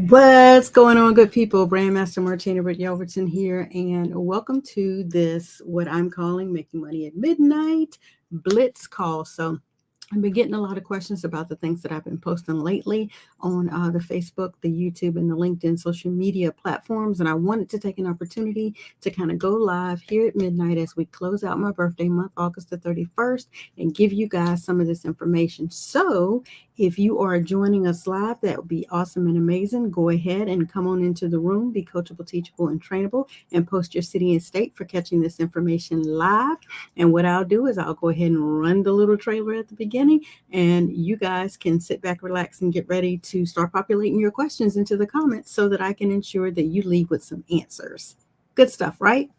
What's going on, good people? Brandmaster Martina Britt Yelverton here, and welcome to this, what I'm calling Making Money at Midnight Blitz call. So I've been getting a lot of questions about the things that I've been posting lately on the Facebook, the YouTube, and the LinkedIn social media platforms. And I wanted to take an opportunity to kind of go live here at midnight as we close out my birthday month, August the 31st, and give you guys some of this information. So if you are joining us live, that would be awesome and amazing. Go ahead and come on into the room, be coachable, teachable, and trainable, and post your city and state for catching this information live. And what I'll do is I'll go ahead and run the little trailer at the beginning, and you guys can sit back, relax, and get ready to start populating your questions into the comments so that I can ensure that you leave with some answers. Good stuff, right?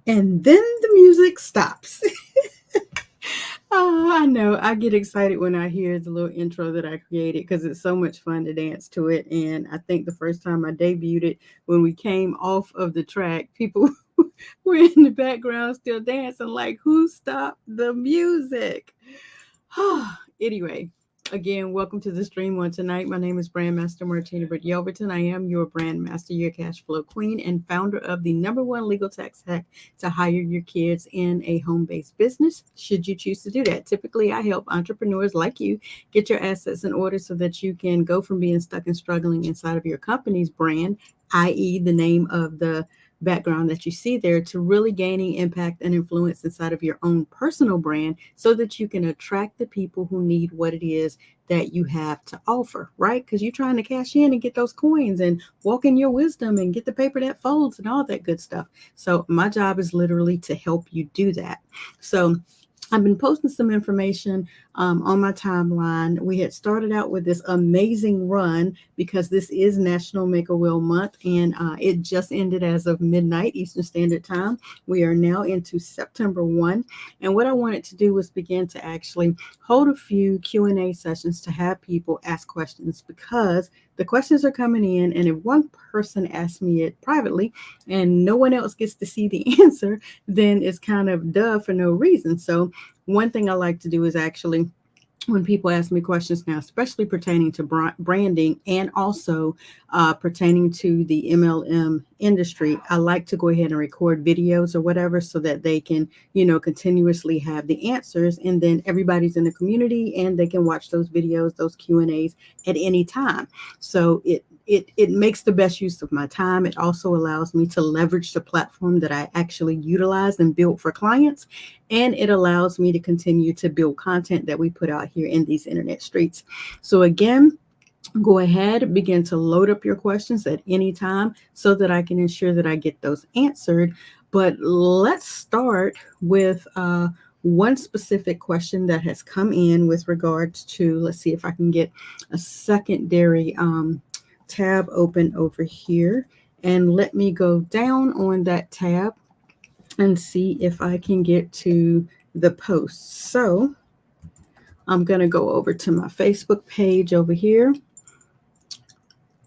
And then the music stops. Oh, I know. I get excited when I hear the little intro that I created because it's so much fun to dance to it. And I think the first time I debuted it, when we came off of the track, people were in the background still dancing, like, who stopped the music? Anyway, again, welcome to the stream on tonight. My name is Brandmaster Martina Britt Yelverton. I am your brand master, your cash flow queen, and founder of the #1 legal tax hack to hire your kids in a home-based business, should you choose to do that. Typically, I help entrepreneurs like you get your assets in order so that you can go from being stuck and struggling inside of your company's brand, i.e. the name of the background that you see there, to really gaining impact and influence inside of your own personal brand so that you can attract the people who need what it is that you have to offer, right? Because you're trying to cash in and get those coins and walk in your wisdom and get the paper that folds and all that good stuff. So my job is literally to help you do that. So I've been posting some information on my timeline. We had started out with this amazing run because this is National Make-A-Will Month, and it just ended as of midnight Eastern Standard Time. We are now into September 1, and what I wanted to do was begin to actually hold a few Q&A sessions to have people ask questions, because the questions are coming in, and if one person asks me it privately and no one else gets to see the answer, then it's kind of duh for no reason. So one thing I like to do is actually, when people ask me questions now, especially pertaining to branding and also pertaining to the MLM industry, I like to go ahead and record videos or whatever so that they can, continuously have the answers, and then everybody's in the community and they can watch those videos, those Q&As at any time. So it makes the best use of my time. It also allows me to leverage the platform that I actually utilize and build for clients. And it allows me to continue to build content that we put out here in these internet streets. So again, go ahead, begin to load up your questions at any time so that I can ensure that I get those answered. But let's start with one specific question that has come in with regards to, let's see if I can get a secondary tab open over here. And let me go down on that tab and see if I can get to the post. So I'm going to go over to my Facebook page over here.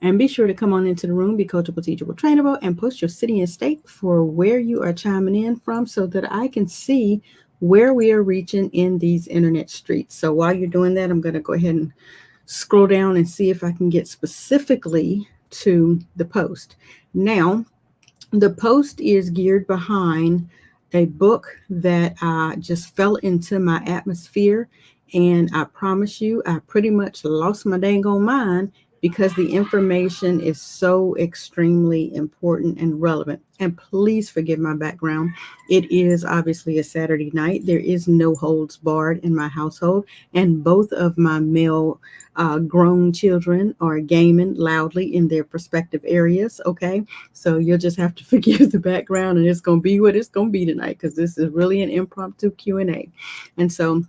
And be sure to come on into the room, be coachable, teachable, trainable, and post your city and state for where you are chiming in from so that I can see where we are reaching in these internet streets. So while you're doing that, I'm going to go ahead and scroll down and see if I can get specifically to the post. Now, the post is geared behind a book that just fell into my atmosphere. And I promise you, I pretty much lost my dang on mind because the information is so extremely important and relevant. And please forgive my background. It is obviously a Saturday night. There is no holds barred in my household. And both of my male grown children are gaming loudly in their respective areas. Okay. So you'll just have to forgive the background, and it's going to be what it's going to be tonight because this is really an impromptu Q&A. And so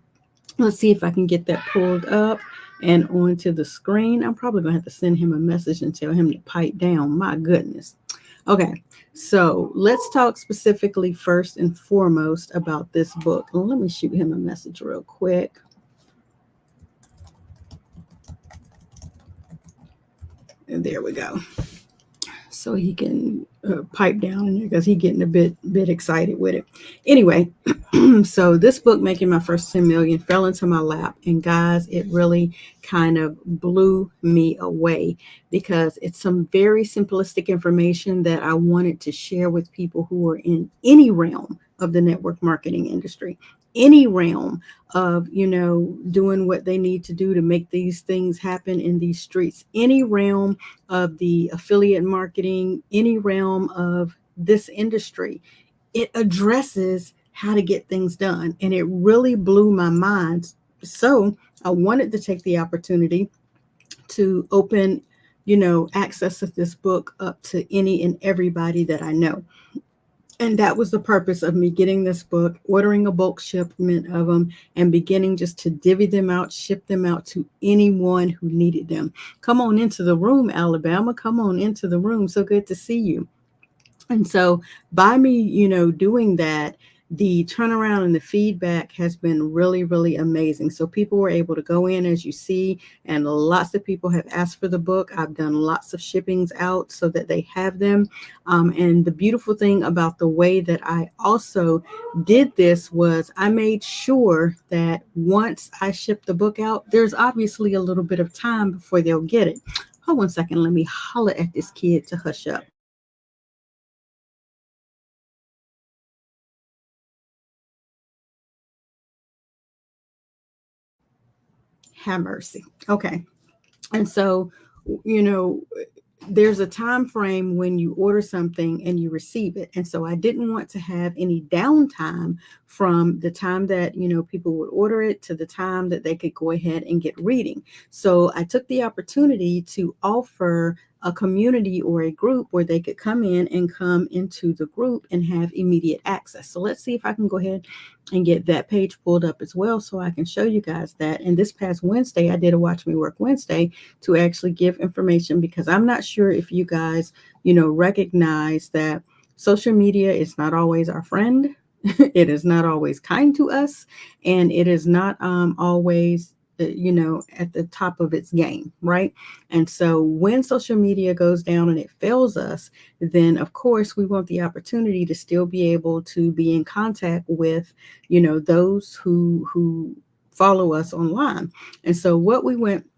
let's see if I can get that pulled up and onto the screen. I'm probably going to have to send him a message and tell him to pipe down. My goodness. Okay, so let's talk specifically first and foremost about this book. Let me shoot him a message real quick. And there we go. So he can pipe down in there because he's getting a bit excited with it. Anyway, so this book, Making My First 10 Million, fell into my lap. And guys, it really kind of blew me away because it's some very simplistic information that I wanted to share with people who are in any realm of the network marketing industry, any realm of, doing what they need to do to make these things happen in these streets, any realm of the affiliate marketing, any realm of this industry. It addresses how to get things done. And it really blew my mind. So I wanted to take the opportunity to open, access of this book up to any and everybody that I know. And that was the purpose of me getting this book, ordering a bulk shipment of them, and beginning just to divvy them out, ship them out to anyone who needed them. Come on into the room, Alabama. Come on into the room. So good to see you. And so by me, doing that, the turnaround and the feedback has been really, really amazing. So people were able to go in, as you see, and lots of people have asked for the book. I've done lots of shippings out so that they have them. And the beautiful thing about the way that I also did this was I made sure that once I ship the book out, there's obviously a little bit of time before they'll get it. Hold one second. Let me holler at this kid to hush up. Have mercy. Okay. And so, there's a time frame when you order something and you receive it. And so I didn't want to have any downtime from the time that, people would order it to the time that they could go ahead and get reading. So I took the opportunity to offer a community or a group where they could come in and come into the group and have immediate access. So let's see if I can go ahead and get that page pulled up as well so I can show you guys that. And this past Wednesday, I did a Watch Me Work Wednesday to actually give information because I'm not sure if you guys, recognize that social media is not always our friend. It is not always kind to us, and it is not always at the top of its game, right? And so when social media goes down and it fails us, then of course we want the opportunity to still be able to be in contact with, those who follow us online. And so what we went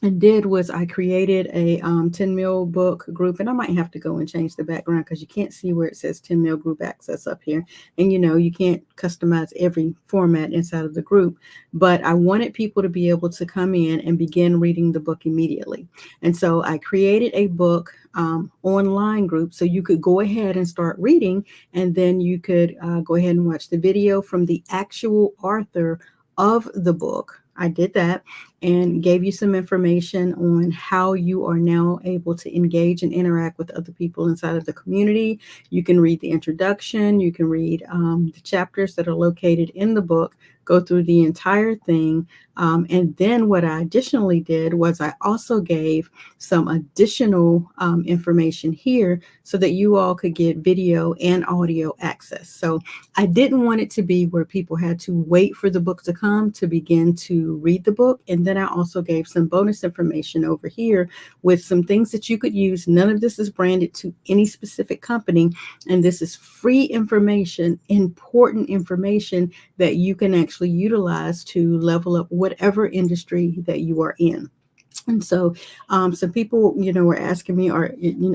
and did was I created a 10 mil book group, and I might have to go and change the background because you can't see where it says 10 mil group access up here. And you can't customize every format inside of the group, but I wanted people to be able to come in and begin reading the book immediately. And so I created a book online group so you could go ahead and start reading, and then you could go ahead and watch the video from the actual author of the book. I did that. and gave you some information on how you are now able to engage and interact with other people inside of the community. You can read the introduction, you can read the chapters that are located in the book, go through the entire thing. And then what I additionally did was I also gave some additional information here so that you all could get video and audio access. So I didn't want it to be where people had to wait for the book to come to begin to read the book. And then I also gave some bonus information over here with some things that you could use. None of this is branded to any specific company. And this is free information, important information that you can actually utilize to level up whatever industry that you are in. And so some people, were asking me,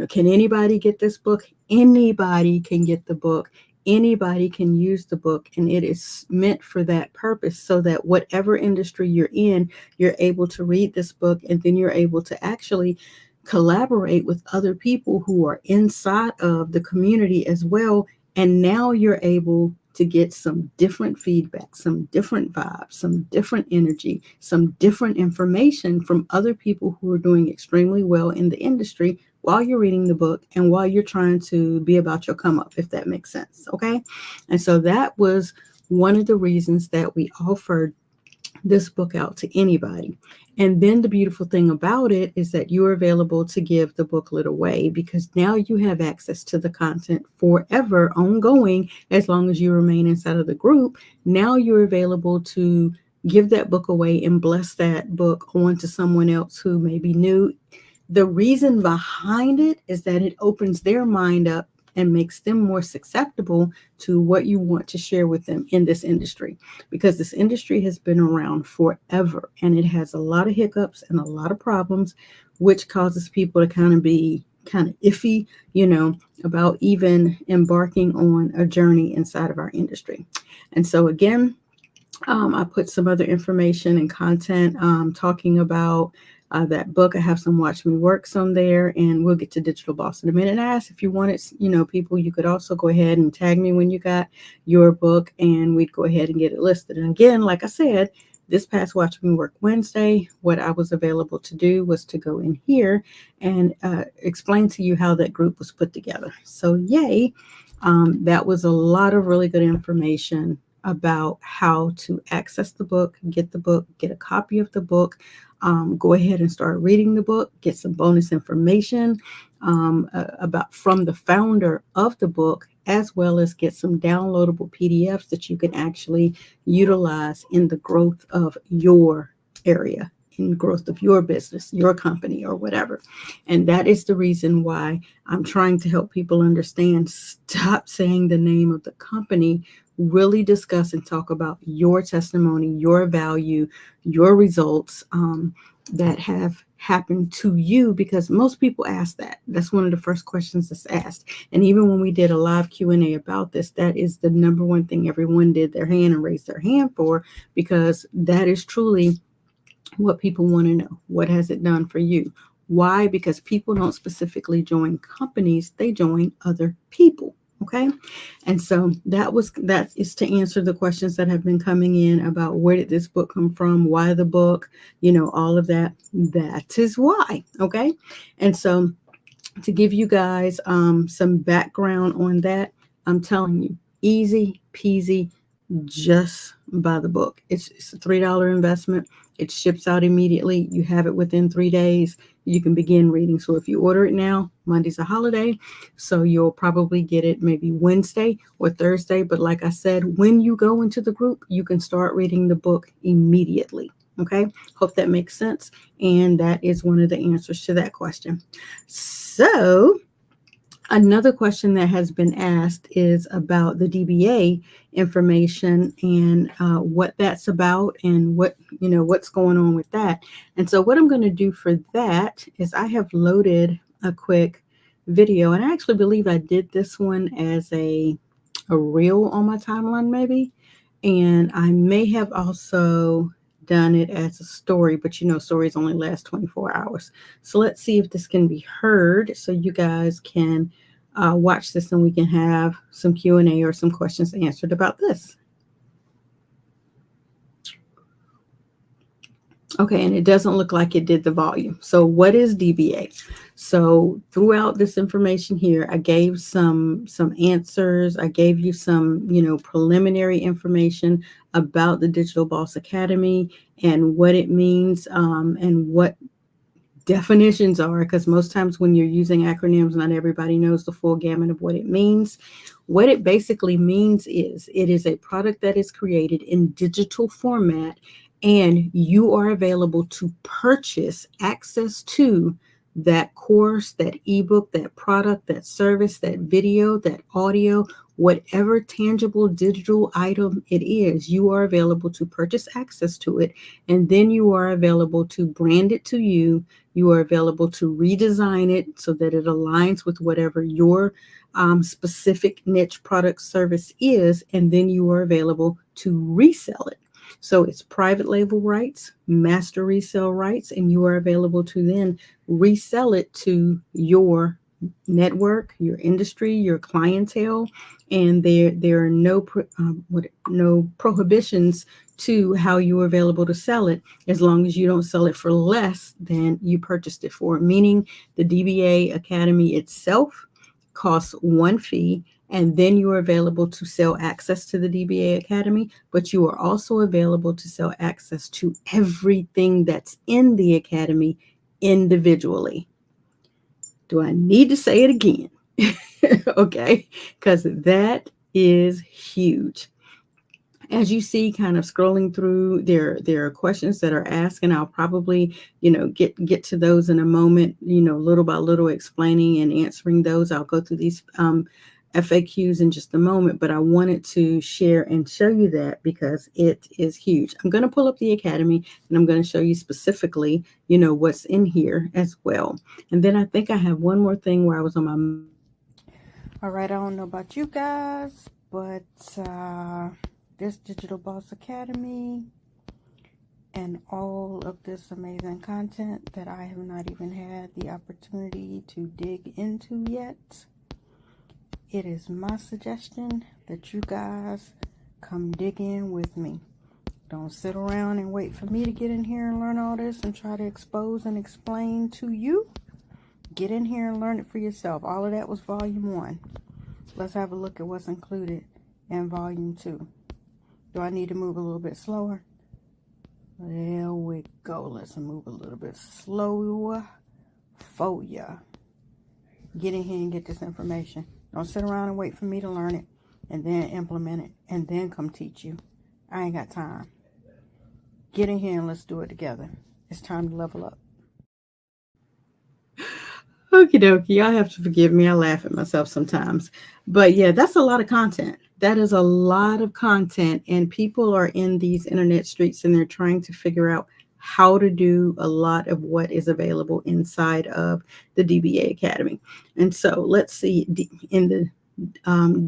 can anybody get this book? Anybody can get the book. Anybody can use the book, and it is meant for that purpose so that whatever industry you're in, you're able to read this book, and then you're able to actually collaborate with other people who are inside of the community as well. And now you're able to get some different feedback, some different vibes, some different energy, some different information from other people who are doing extremely well in the industry while you're reading the book and while you're trying to be about your come up, if that makes sense. Okay. And so that was one of the reasons that we offered this book out to anybody. And then the beautiful thing about it is that you're available to give the booklet away, because now you have access to the content forever, ongoing, as long as you remain inside of the group. Now you're available to give that book away and bless that book on to someone else who may be new. The reason behind it is that it opens their mind up and makes them more susceptible to what you want to share with them in this industry, because this industry has been around forever and it has a lot of hiccups and a lot of problems, which causes people to kind of be kind of iffy, about even embarking on a journey inside of our industry. And so again, I put some other information and content talking about that book. I have some Watch Me Works on there, and we'll get to Digital Boss in a minute. And I asked if you wanted, people, you could also go ahead and tag me when you got your book, and we'd go ahead and get it listed. And again, like I said, this past Watch Me Work Wednesday, what I was available to do was to go in here and explain to you how that group was put together. So yay, that was a lot of really good information about how to access the book, get a copy of the book, go ahead and start reading the book, get some bonus information about from the founder of the book, as well as get some downloadable PDFs that you can actually utilize in the growth of your area, in growth of your business, your company, or whatever. And that is the reason why I'm trying to help people understand. Stop saying the name of the company. Really discuss and talk about your testimony, your value, your results that have happened to you, because most people ask that. That's one of the first questions that's asked. And even when we did a live Q&A about this, that is the number one thing everyone did their hand and raised their hand for, because that is truly what people want to know. What has it done for you? Why? Because people don't specifically join companies, they join other people. Okay. And so that is to answer the questions that have been coming in about where did this book come from? Why the book? All of that. That is why. Okay. And so to give you guys some background on that, I'm telling you, easy peasy, just buy the book. It's a $3 investment. It ships out immediately. You have it within 3 days. You can begin reading. So if you order it now, Monday's a holiday, so you'll probably get it maybe Wednesday or Thursday. But like I said, when you go into the group, you can start reading the book immediately. Okay, hope that makes sense. And that is one of the answers to that question. So another question that has been asked is about the DBA information and what that's about and what's going on with that. And so what I'm going to do for that is I have loaded a quick video, and I actually believe I did this one as a reel on my timeline maybe, and I may have also done it as a story, but stories only last 24 hours. So let's see if this can be heard so you guys can watch this and we can have some Q&A or some questions answered about this. Okay, and it doesn't look like it did the volume. So what is DBA? So throughout this information here, I gave some answers. I gave you some, preliminary information about the Digital Boss Academy and what it means, and what definitions are, because most times when you're using acronyms, not everybody knows the full gamut of what it means. What it basically means is it is a product that is created in digital format, and you are available to purchase access to that course, that ebook, that product, that service, that video, that audio, whatever tangible digital item it is. You are available to purchase access to it, and then you are available to brand it to you. You are available to redesign it so that it aligns with whatever your specific niche product service is, and then you are available to resell it. So it's private label rights, master resale rights, and you are available to then resell it to your network, your industry, your clientele, and there are no prohibitions to how you're available to sell it, as long as you don't sell it for less than you purchased it for. Meaning the DBA Academy itself costs one fee, and then you are available to sell access to the DBA Academy, but you are also available to sell access to everything that's in the Academy individually. Do I need to say it again? Okay, because that is huge. As you see, kind of scrolling through, there are questions that are asked, and I'll probably, get to those in a moment, little by little, explaining and answering those. I'll go through these FAQs in just a moment, but I wanted to share and show you that because it is huge. I'm going to pull up the Academy, and I'm going to show you specifically, what's in here as well. And then I think I have one more thing where I was on my... All right, I don't know about you guys, but this Digital Boss Academy and all of this amazing content that I have not even had the opportunity to dig into yet, it is my suggestion that you guys come dig in with me. Don't sit around and wait for me to get in here and learn all this and try to expose and explain to you. Get in here and learn it for yourself. All of that was volume 1. Let's have a look at what's included in volume 2. Do I need to move a little bit slower? There we go. Let's move a little bit slower for ya. Get in here and get this information. Don't sit around and wait for me to learn it and then implement it and then come teach you. I ain't got time. Get in here and let's do it together. It's time to level up. Okie dokie, y'all have to forgive me. I laugh at myself sometimes. But yeah, that's a lot of content. That is a lot of content. And people are in these internet streets and they're trying to figure out how to do a lot of what is available inside of the DBA Academy. And so let's see in the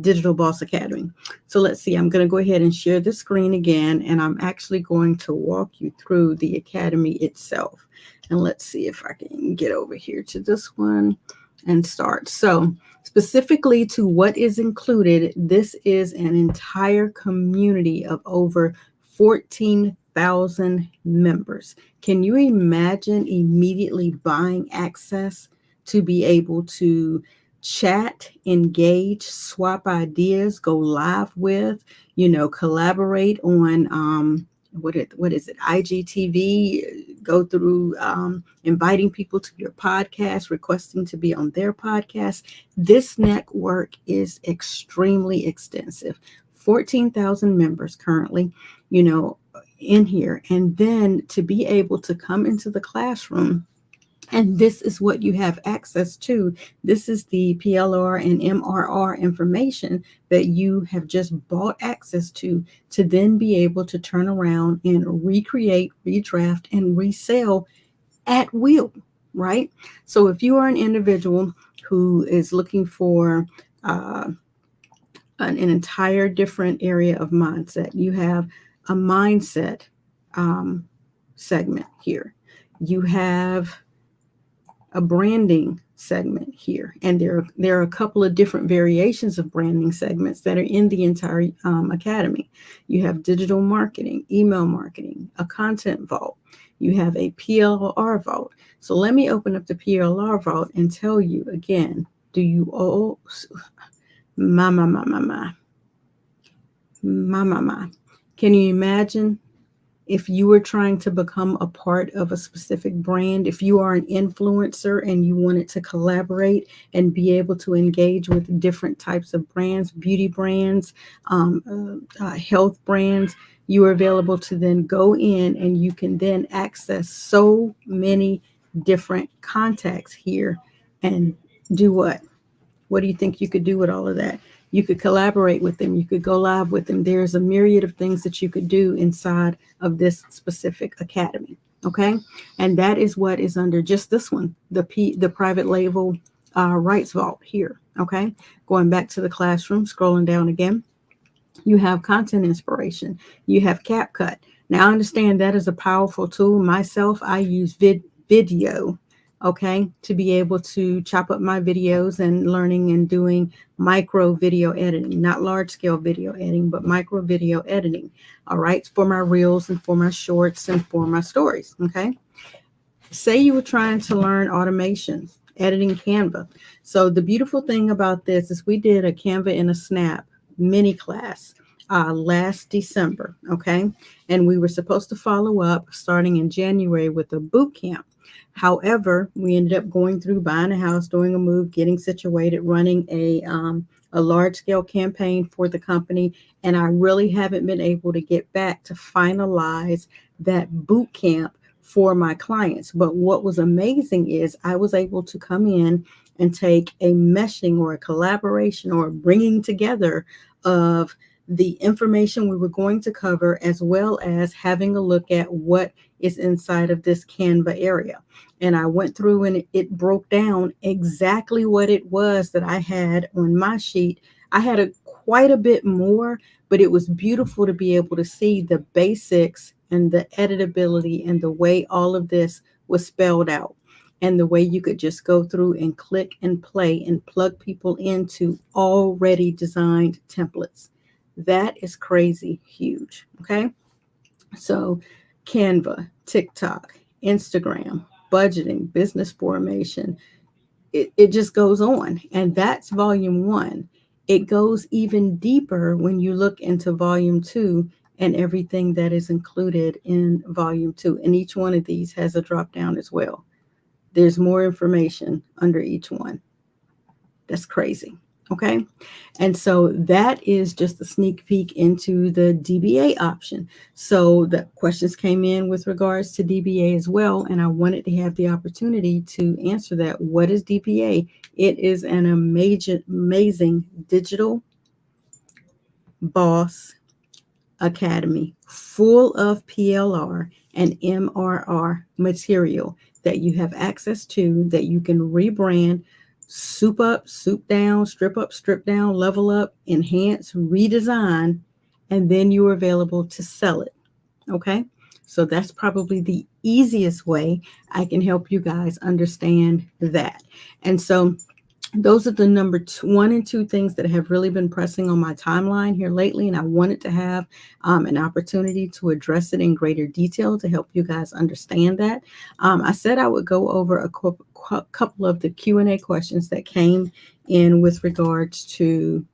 Digital Boss Academy. So let's see, I'm going to go ahead and share the screen again, and I'm actually going to walk you through the Academy itself. And let's see if I can get over here to this one and start. So specifically to what is included, this is an entire community of over 14,000 members. Can you imagine immediately buying access to be able to chat, engage, swap ideas, go live with, collaborate on what is it, IGTV, go through inviting people to your podcast, requesting to be on their podcast. This network is extremely extensive. 14,000 members currently, in here. And then to be able to come into the classroom, and this is what you have access to. This is the PLR and MRR information that you have just bought access to then be able to turn around and recreate, redraft, and resell at will, right? So if you are an individual who is looking for an entire different area of mindset, you have a mindset segment here. You have a branding segment here, and there are a couple of different variations of branding segments that are in the entire Academy. You have digital marketing, email marketing, a content vault. You have a PLR vault. So let me open up the PLR vault and tell you again. Do you all, my, my, my, my, my, my, my, my. Can you imagine if you were trying to become a part of a specific brand, if you are an influencer and you wanted to collaborate and be able to engage with different types of brands, beauty brands, health brands, you are available to then go in and you can then access so many different contacts here and do what? What do you think you could do with all of that? You could collaborate with them. You could go live with them. There's a myriad of things that you could do inside of this specific academy. Okay. And that is what is under just this one, the private label rights vault here. Okay. Going back to the classroom, scrolling down again, you have content inspiration. You have CapCut. Now, I understand that is a powerful tool. Myself, I use video, okay, to be able to chop up my videos and learning and doing micro video editing, not large scale video editing, but micro video editing. All right, for my reels and for my shorts and for my stories. Okay. Say you were trying to learn automation, editing Canva. So the beautiful thing about this is we did a Canva in a Snap mini class last December, okay? And we were supposed to follow up starting in January with a boot camp. However, we ended up going through buying a house, doing a move, getting situated, running a large scale campaign for the company. And I really haven't been able to get back to finalize that boot camp for my clients. But what was amazing is I was able to come in and take a meshing or a collaboration or a bringing together of the information we were going to cover, as well as having a look at what is inside of this Canva area. And I went through and it broke down exactly what it was that I had on my sheet. I had quite a bit more, but it was beautiful to be able to see the basics and the editability and the way all of this was spelled out and the way you could just go through and click and play and plug people into already designed templates. That is crazy huge. Okay. So Canva, TikTok, Instagram, budgeting, business formation, it just goes on. And that's volume one. It goes even deeper when you look into volume two and everything that is included in volume two. And each one of these has a drop down as well. There's more information under each one. That's crazy. Okay. And so that is just a sneak peek into the DBA option. So the questions came in with regards to DBA as well. And I wanted to have the opportunity to answer that. What is DBA? It is an amazing digital boss academy full of PLR and MRR material that you have access to, that you can rebrand, soup up, soup down, strip down, level up, enhance, redesign, and then you're available to sell it. Okay. So that's probably the easiest way I can help you guys understand that. And so those are the number one and two things that have really been pressing on my timeline here lately. And I wanted to have an opportunity to address it in greater detail to help you guys understand that. I said I would go over a couple of the Q&A questions that came in with regards to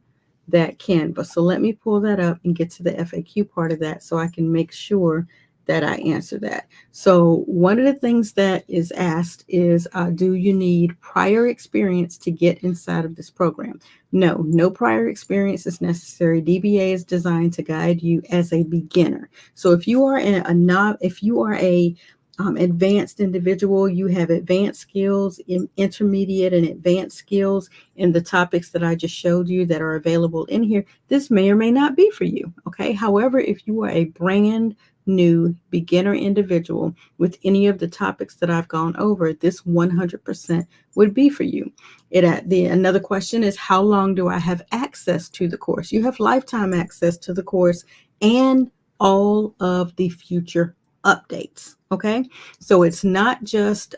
that Canva. So let me pull that up and get to the FAQ part of that so I can make sure that I answer that. So one of the things that is asked is, do you need prior experience to get inside of this program? No prior experience is necessary. DBA is designed to guide you as a beginner. So if you are a advanced individual, you have advanced skills, intermediate and advanced skills in the topics that I just showed you that are available in here, this may or may not be for you. Okay. However, if you are a brand new beginner individual with any of the topics that I've gone over, this 100% would be for you. Another question is, how long do I have access to the course? You have lifetime access to the course and all of the future updates. Okay. So it's not just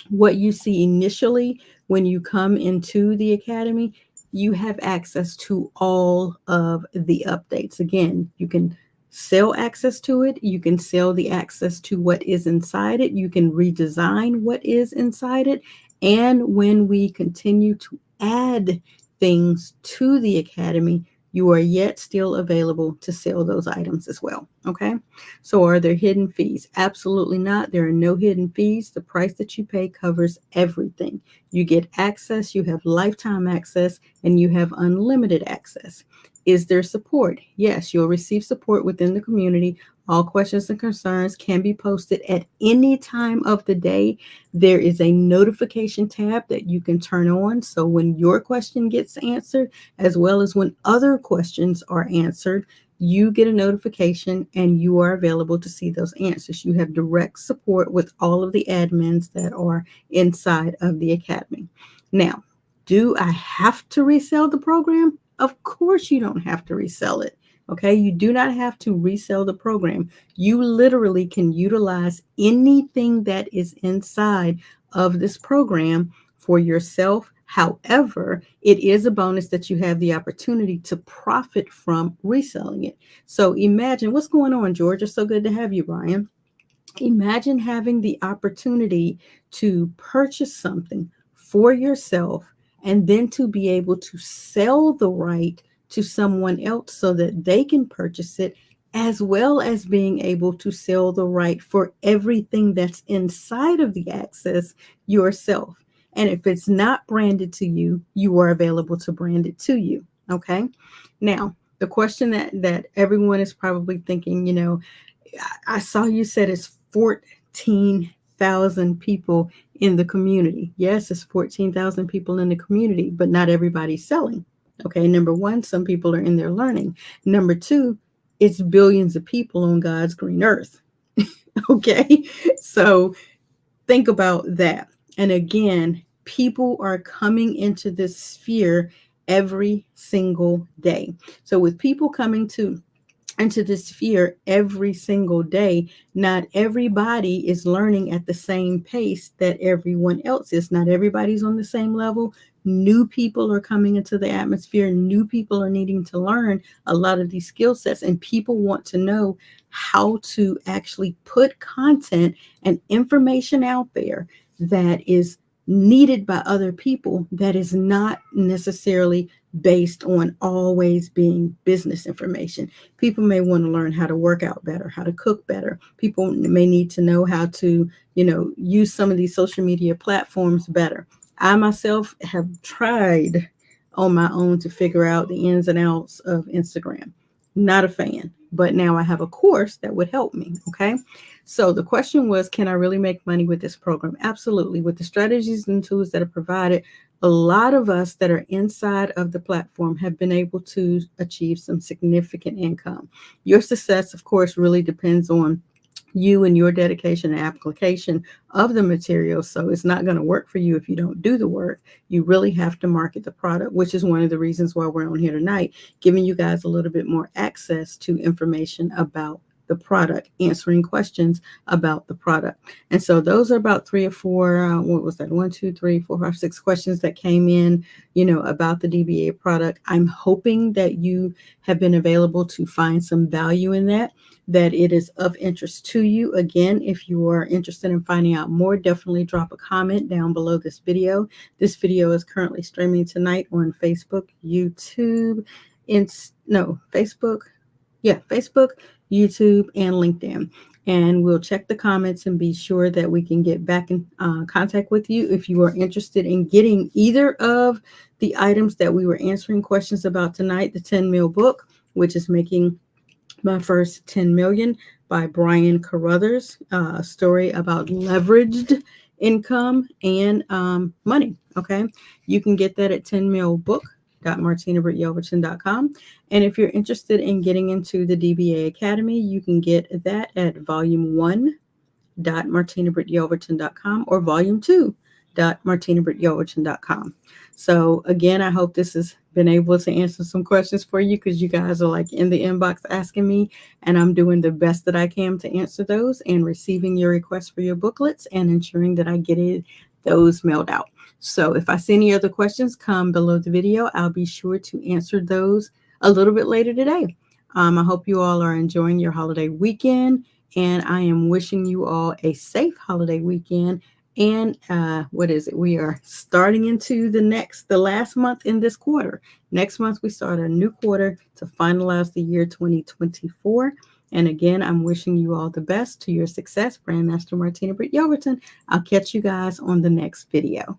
what you see initially when you come into the academy. You have access to all of the updates. Again, you can sell access to it. You can sell the access to what is inside it. You can redesign what is inside it. And when we continue to add things to the Academy, you are yet still available to sell those items as well. Okay. So are there hidden fees? Absolutely not. There are no hidden fees. The price that you pay covers everything. You get access, you have lifetime access, and you have unlimited access. Is there support? Yes, you'll receive support within the community. All questions and concerns can be posted at any time of the day. There is a notification tab that you can turn on. So when your question gets answered, as well as when other questions are answered, you get a notification and you are available to see those answers. You have direct support with all of the admins that are inside of the Academy. Now, do I have to resell the program? Of course, you don't have to resell it. Okay, you do not have to resell the program. You literally can utilize anything that is inside of this program for yourself. However, it is a bonus that you have the opportunity to profit from reselling it. So imagine what's going on, George. It's so good to have you, Brian. Imagine having the opportunity to purchase something for yourself and then to be able to sell the right to someone else so that they can purchase it, as well as being able to sell the right for everything that's inside of the access yourself. And if it's not branded to you, you are available to brand it to you. Okay. Now, the question that everyone is probably thinking, I saw you said it's 14,000 people in the community. Yes, it's 14,000 people in the community, but not everybody's selling. Okay, number one, some people are in there learning. Number two, it's billions of people on God's green earth. Okay, so think about that. And again, people are coming into this sphere every single day. So with people coming into this sphere every single day, not everybody is learning at the same pace that everyone else is. Not everybody's on the same level. New people are coming into the atmosphere. New people are needing to learn a lot of these skill sets, and people want to know how to actually put content and information out there that is needed by other people, that is not necessarily based on always being business information. People may want to learn how to work out better, how to cook better. People may need to know how to, use some of these social media platforms better. I myself have tried on my own to figure out the ins and outs of Instagram. Not a fan, but now I have a course that would help me. Okay. So the question was, can I really make money with this program? Absolutely. With the strategies and tools that are provided, a lot of us that are inside of the platform have been able to achieve some significant income. Your success, of course, really depends on you and your dedication and application of the material. So it's not going to work for you if you don't do the work. You really have to market the product, which is one of the reasons why we're on here tonight, giving you guys a little bit more access to information about the product, answering questions about the product. And so those are about three or four, what was that? 1, 2, 3, 4, 5, 6 questions that came in, about the DBA product. I'm hoping that you have been available to find some value in that it is of interest to you. Again, if you are interested in finding out more, definitely drop a comment down below this video. This video is currently streaming tonight on Facebook, YouTube, Facebook, YouTube, and LinkedIn. And we'll check the comments and be sure that we can get back in contact with you if you are interested in getting either of the items that we were answering questions about tonight, the 10 Mil book, which is making my first 10 million by Brian Carruthers, a story about leveraged income and money. Okay. You can get that at 10milbook.martinabrittyelverton.com. And if you're interested in getting into the DBA Academy, you can get that at volume1.martinabrittyelverton.com or volume2.martinabrittyelverton.com. So again, I hope this has been able to answer some questions for you, because you guys are like in the inbox asking me, and I'm doing the best that I can to answer those and receiving your requests for your booklets and ensuring that I get those mailed out. So if I see any other questions come below the video, I'll be sure to answer those a little bit later today. I hope you all are enjoying your holiday weekend, and I am wishing you all a safe holiday weekend. And what is it? We are starting into the last month in this quarter. Next month, we start a new quarter to finalize the year 2024. And again, I'm wishing you all the best to your success, Brandmaster Martina Britt Yelverton. I'll catch you guys on the next video.